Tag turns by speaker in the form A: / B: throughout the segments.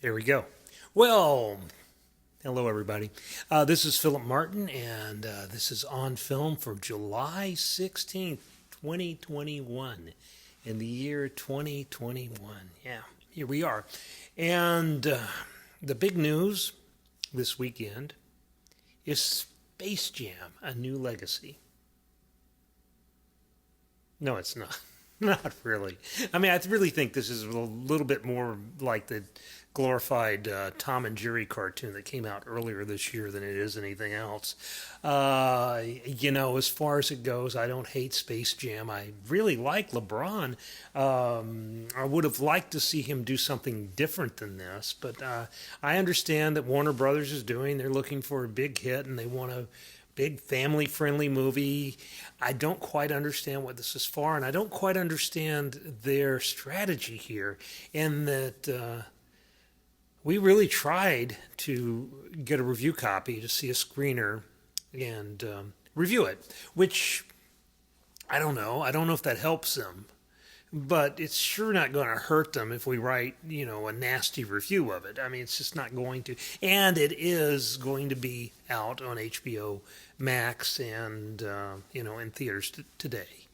A: There we go. Well, hello everybody. This is Philip Martin, and this is on film for July 16th, 2021, in the year 2021. Yeah, here we are. And the big news this weekend is Space Jam: A New Legacy. No, it's not. Not really. I mean, I really think this is a little bit more like the glorified Tom and Jerry cartoon that came out earlier this year than it is anything else. As far as it goes, I don't hate Space Jam. I really like LeBron. I would have liked to see him do something different than this, but I understand that Warner Brothers is doing. They're looking for a big hit and they want a big family friendly movie. I don't quite understand what this is for, and I don't quite understand their strategy here, in that we really tried to get a review copy to see a screener and review it, which I don't know. I don't know if that helps them, but it's sure not going to hurt them if we write, a nasty review of it. I mean, it's just not going to. And it is going to be out on HBO Max and, in theaters today.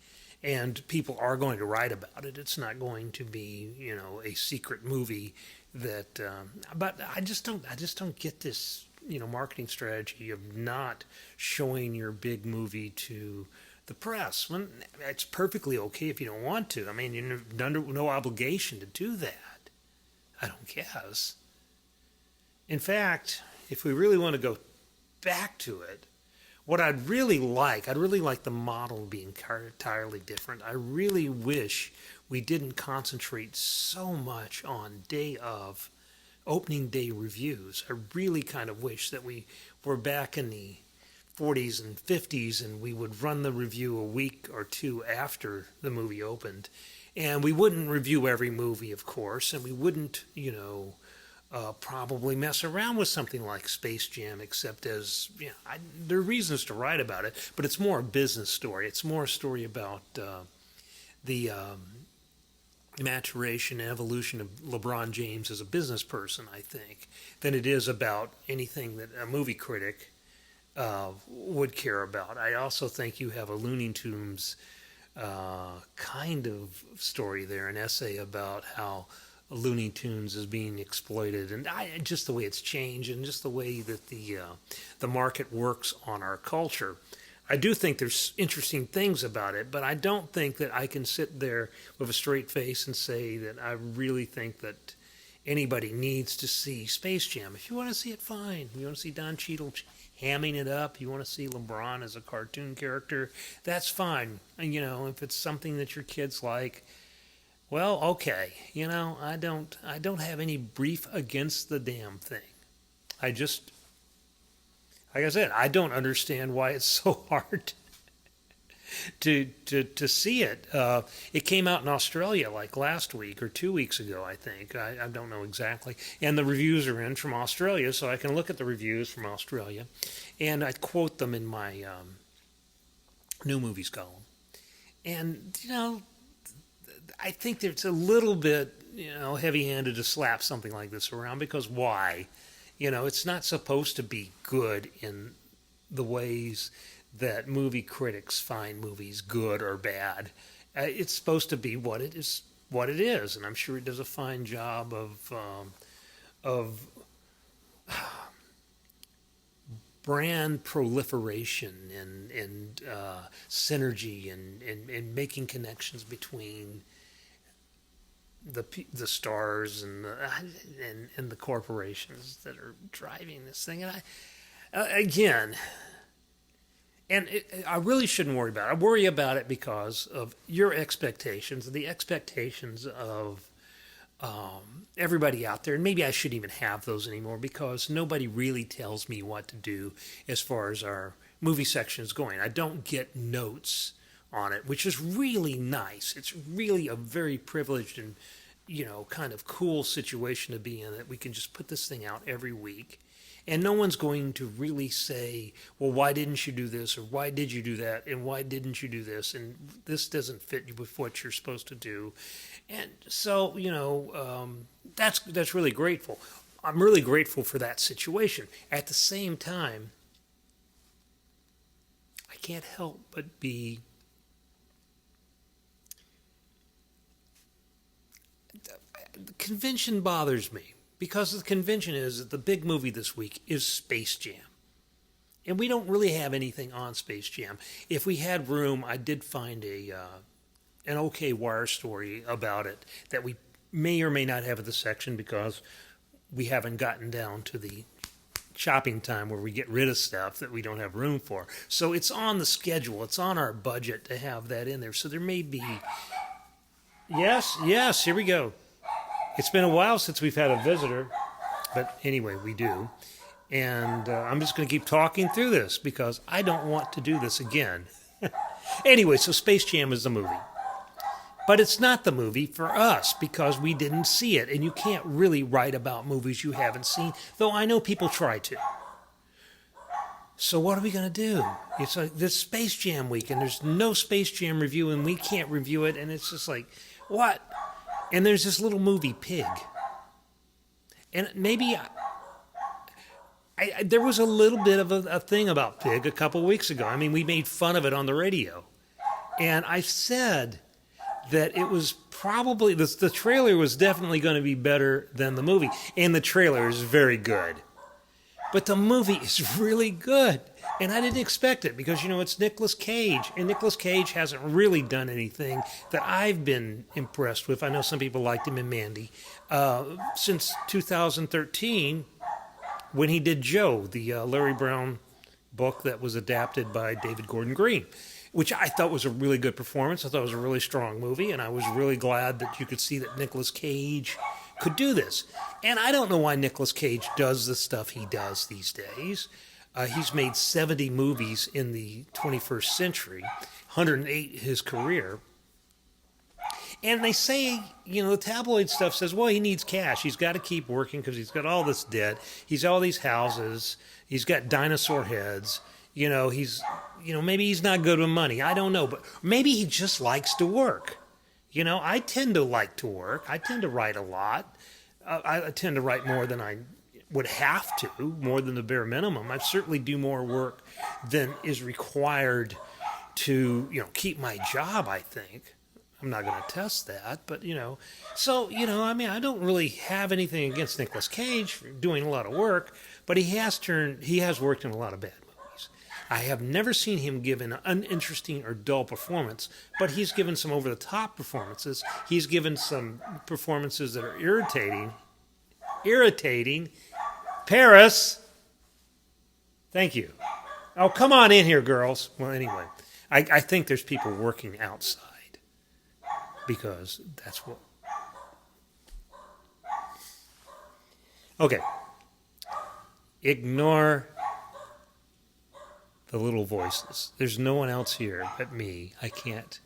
A: And people are going to write about it. It's not going to be, a secret movie that. But I just don't get this, marketing strategy of not showing your big movie to the press. When it's perfectly okay if you don't want to. I mean, you're under no obligation to do that, I don't guess. In fact, if we really want to go back to it, what I'd really like the model being entirely different. I really wish we didn't concentrate so much on opening day reviews. I really kind of wish that we were back in the 40s and 50s, and we would run the review a week or two after the movie opened. And we wouldn't review every movie, of course, and we wouldn't, probably mess around with something like Space Jam, except as, there are reasons to write about it, but it's more a business story. It's more a story about the maturation and evolution of LeBron James as a business person, I think, than it is about anything that a movie critic would care about. I also think you have a Looney Tunes kind of story there, an essay about how Looney Tunes is being exploited, and just the way it's changed, and just the way that the market works on our culture. I do think there's interesting things about it, but I don't think that I can sit there with a straight face and say that I really think that anybody needs to see Space Jam. If you want to see it, fine. You want to see Don Cheadle hamming it up, you want to see LeBron as a cartoon character, that's fine. And, if it's something that your kids like, well, okay. I don't have any brief against the damn thing. I just, like I said, I don't understand why it's so hard to see it. It came out in Australia like last week or 2 weeks ago, I think. I don't know exactly. And the reviews are in from Australia, so I can look at the reviews from Australia, and I quote them in my new movies column. And, I think it's a little bit, heavy-handed to slap something like this around, because why? It's not supposed to be good in the ways that movie critics find movies good or bad. It's supposed to be what it is, and I'm sure it does a fine job of brand proliferation and synergy and making connections between the stars and the corporations that are driving this thing. And I really shouldn't worry about it. I worry about it because of your expectations, the expectations of everybody out there. And maybe I shouldn't even have those anymore, because nobody really tells me what to do as far as our movie section is going. I don't get notes on it, which is really nice. It's really a very privileged and, kind of cool situation to be in, that we can just put this thing out every week. And no one's going to really say, well, why didn't you do this? Or why did you do that? And why didn't you do this? And this doesn't fit with what you're supposed to do. And so, that's really grateful. I'm really grateful for that situation. At the same time, I can't help but be the convention bothers me because the convention is that the big movie this week is Space Jam. And we don't really have anything on Space Jam. If we had room, I did find an OK Wire story about it that we may or may not have at the section because we haven't gotten down to the shopping time where we get rid of stuff that we don't have room for. So it's on the schedule. It's on our budget to have that in there. So there may be... Yes, here we go. It's been a while since we've had a visitor, but anyway, we do. And I'm just going to keep talking through this because I don't want to do this again. Anyway, so Space Jam is the movie. But it's not the movie for us because we didn't see it. And you can't really write about movies you haven't seen, though I know people try to. So what are we going to do? It's like this Space Jam week, and there's no Space Jam review, and we can't review it. And it's just like, what? And there's this little movie, Pig. And maybe there was a little bit of a thing about Pig a couple weeks ago. I mean, we made fun of it on the radio. And I said that it was probably, the trailer was definitely going to be better than the movie. And the trailer is very good. But the movie is really good. And I didn't expect it because, it's Nicolas Cage. And Nicolas Cage hasn't really done anything that I've been impressed with. I know some people liked him in Mandy. Since 2013, when he did Joe, the Larry Brown book that was adapted by David Gordon Green, which I thought was a really good performance. I thought it was a really strong movie, and I was really glad that you could see that Nicolas Cage could do this. And I don't know why Nicolas Cage does the stuff he does these days. He's made 70 movies in the 21st century, 108 his career. And they say, the tabloid stuff says, well, he needs cash. He's got to keep working because he's got all this debt. He's all these houses. He's got dinosaur heads. Maybe he's not good with money. I don't know. But maybe he just likes to work. I tend to like to work. I tend to write a lot. I tend to write more than I would have to, more than the bare minimum. I certainly do more work than is required to, keep my job, I think. I'm not going to test that, but, I don't really have anything against Nicolas Cage for doing a lot of work, but he has worked in a lot of bad movies. I have never seen him give an uninteresting or dull performance, but he's given some over-the-top performances. He's given some performances that are irritating. Paris! Thank you. Oh, come on in here, girls. Well, anyway, I think there's people working outside because that's what... Okay. Ignore the little voices. There's no one else here but me. I can't,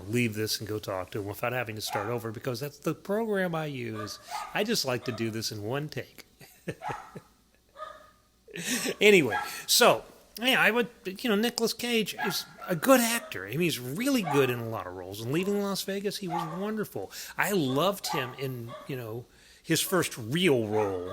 A: leave this and go talk to them without having to start over because that's the program I use. I just like to do this in one take. Anyway, so, I would, Nicolas Cage is a good actor. I mean, he's really good in a lot of roles. In Leaving Las Vegas, he was wonderful. I loved him in, his first real role,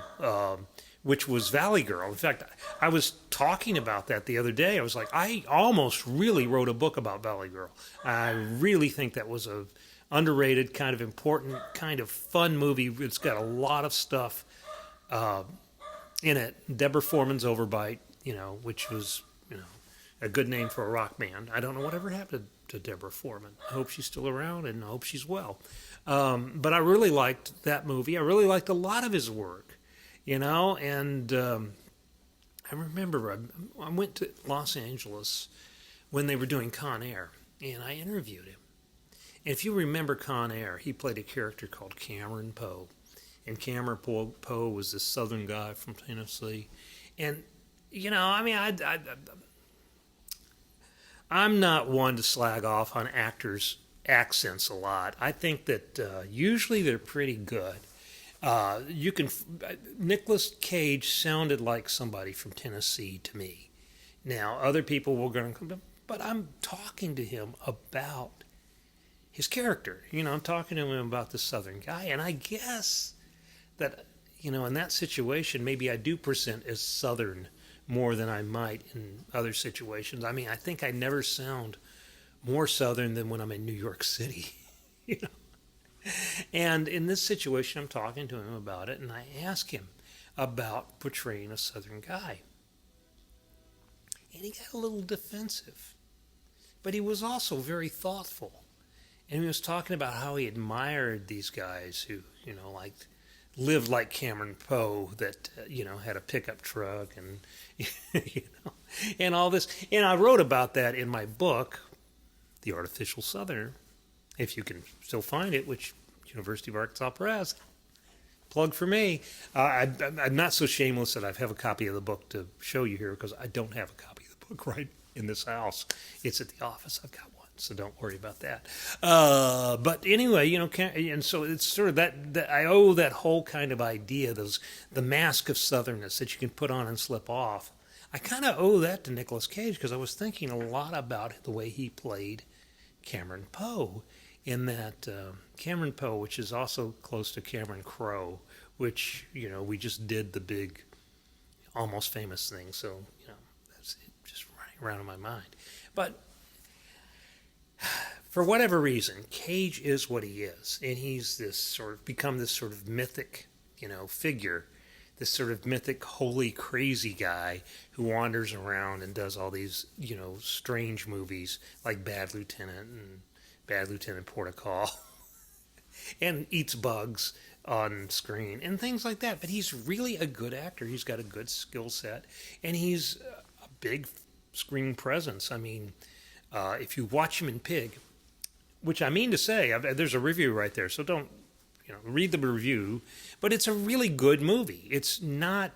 A: which was Valley Girl. In fact, I was talking about that the other day. I was like, I almost really wrote a book about Valley Girl. I really think that was a underrated, kind of important, kind of fun movie. It's got a lot of stuff in it. Deborah Foreman's Overbite, which was, a good name for a rock band. I don't know whatever happened to Deborah Foreman. I hope she's still around and I hope she's well. But I really liked that movie. I really liked a lot of his work, and I remember I went to Los Angeles when they were doing Con Air, and I interviewed him. And if you remember Con Air, he played a character called Cameron Poe. And Cameron Poe was this southern guy from Tennessee. And, I'm not one to slag off on actors' accents a lot. I think that usually they're pretty good. You can. Nicolas Cage sounded like somebody from Tennessee to me. Now, other people will go, but I'm talking to him about his character. I'm talking to him about the Southern guy, and I guess that, in that situation, maybe I do present as Southern more than I might in other situations. I mean, I think I never sound more Southern than when I'm in New York City, you know. And in this situation, I'm talking to him about it, and I ask him about portraying a Southern guy. And he got a little defensive. But he was also very thoughtful. And he was talking about how he admired these guys who, like lived like Cameron Poe, that, had a pickup truck and, and all this. And I wrote about that in my book, The Artificial Southerner, if you can still find it, which University of Arkansas Press. Plug for me. I'm not so shameless that I have a copy of the book to show you here, because I don't have a copy of the book right in this house. It's at the office. I've got one, so don't worry about that. But anyway, and so it's sort of that I owe that whole kind of idea, the mask of Southernness that you can put on and slip off. I kind of owe that to Nicolas Cage, because I was thinking a lot about the way he played Cameron Poe, in that Cameron Poe, which is also close to Cameron Crowe, which, we just did the big Almost Famous thing, so, that's it, just running around in my mind. But for whatever reason, Cage is what he is, and he's become this sort of mythic, figure, this sort of mythic, holy, crazy guy who wanders around and does all these, strange movies like Bad Lieutenant and Bad Lieutenant Portical, and eats bugs on screen and things like that. But he's really a good actor. He's got a good skill set, and he's a big screen presence. I mean, if you watch him in Pig, which I mean to say, there's a review right there, so don't, read the review. But it's a really good movie. It's not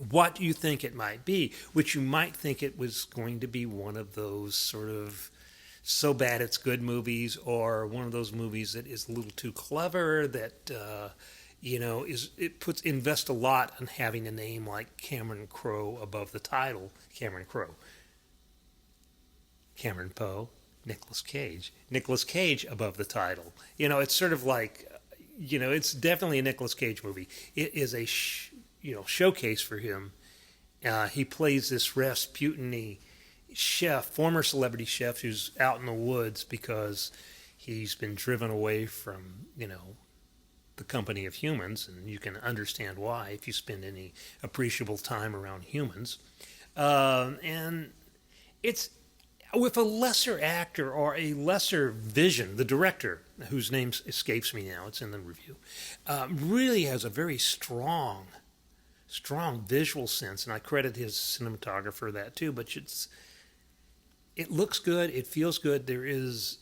A: what you think it might be, which you might think it was going to be one of those sort of so bad it's good movies, or one of those movies that is a little too clever, that invest a lot in having a name like Cameron Crowe above the title. Cameron Crowe, Cameron Poe, Nicolas Cage above the title. It's sort of like, it's definitely a Nicolas Cage movie. It is a showcase for him. He plays this Rasputin-y chef, former celebrity chef, who's out in the woods because he's been driven away from, the company of humans, and you can understand why if you spend any appreciable time around humans. And it's with a lesser actor or a lesser vision. The director, whose name escapes me now, it's in the review, really has a very strong visual sense, and I credit his cinematographer that too, but it looks good, it feels good. There is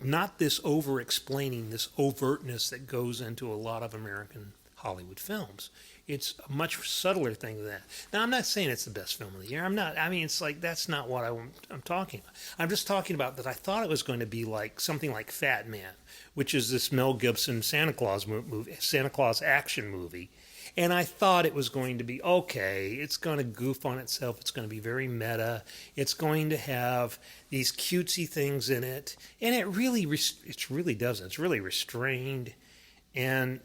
A: not this over-explaining, this overtness that goes into a lot of American Hollywood films. It's a much subtler thing than that. Now, I'm not saying it's the best film of the year. It's like, that's not what I'm talking about. I'm just talking about that I thought it was going to be like something like Fat Man, which is this Mel Gibson Santa Claus movie, Santa Claus action movie. And I thought it was going to be, okay, it's going to goof on itself. It's going to be very meta. It's going to have these cutesy things in it. And it really doesn't. It's really restrained and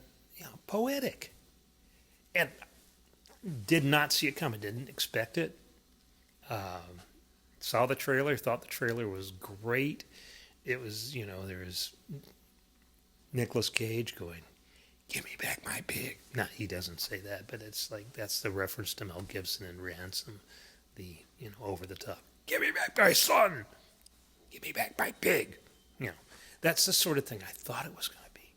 A: poetic. And did not see it coming. Didn't expect it. Saw the trailer. Thought the trailer was great. It was, there was Nicolas Cage going, "Give me back my pig." No, he doesn't say that, but it's like, that's the reference to Mel Gibson and Ransom, the, over the top. "Give me back my son. Give me back my pig." That's the sort of thing I thought it was going to be,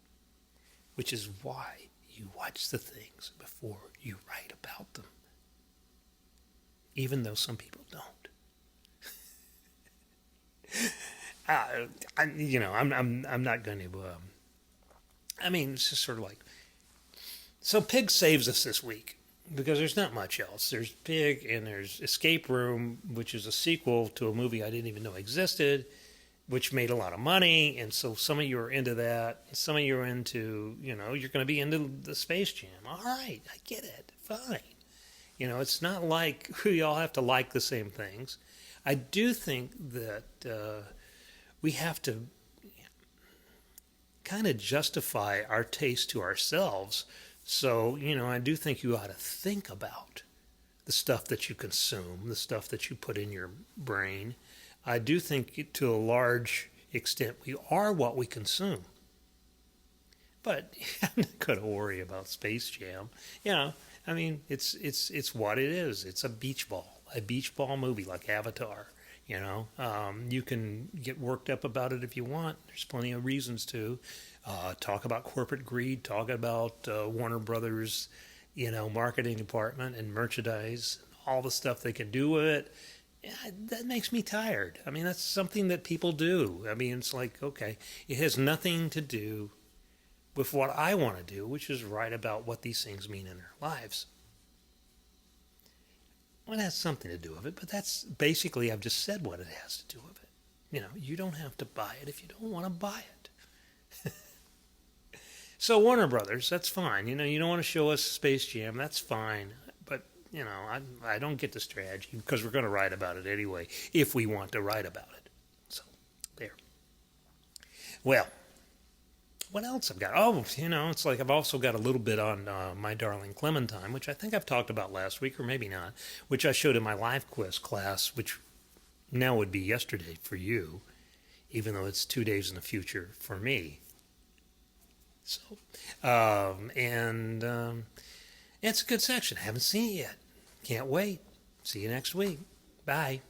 A: which is why you watch the things before you write about them, even though some people don't. I'm not going to. It's just sort of like, so Pig saves us this week, because there's not much else. There's Pig, and there's Escape Room, which is a sequel to a movie I didn't even know existed, which made a lot of money, and so some of you are into that. Some of you are into, you're going to be into the Space Jam. All right, I get it. Fine. It's not like we all have to like the same things. I do think that we have to kind of justify our taste to ourselves. So, I do think you ought to think about the stuff that you consume, the stuff that you put in your brain. I do think to a large extent we are what we consume. But I'm not going to worry about Space Jam. I mean, it's what it is. It's a beach ball movie like Avatar. You can get worked up about it if you want. There's plenty of reasons to talk about corporate greed, talk about Warner Brothers, marketing department and merchandise, all the stuff they can do with it. Yeah, that makes me tired. I mean, that's something that people do. I mean, it's like, okay, it has nothing to do with what I want to do, which is write about what these things mean in their lives. Well, it has something to do with it, but that's basically, I've just said what it has to do with it. You don't have to buy it if you don't want to buy it. So Warner Brothers, that's fine. You don't want to show us Space Jam, that's fine. But, I don't get the strategy because we're going to write about it anyway, if we want to write about it. So, there. Well, what else I've got? Oh, it's like I've also got a little bit on My Darling Clementine, which I think I've talked about last week, or maybe not, which I showed in my live quiz class, which now would be yesterday for you, even though it's 2 days in the future for me. So, it's a good section. I haven't seen it yet. Can't wait. See you next week. Bye.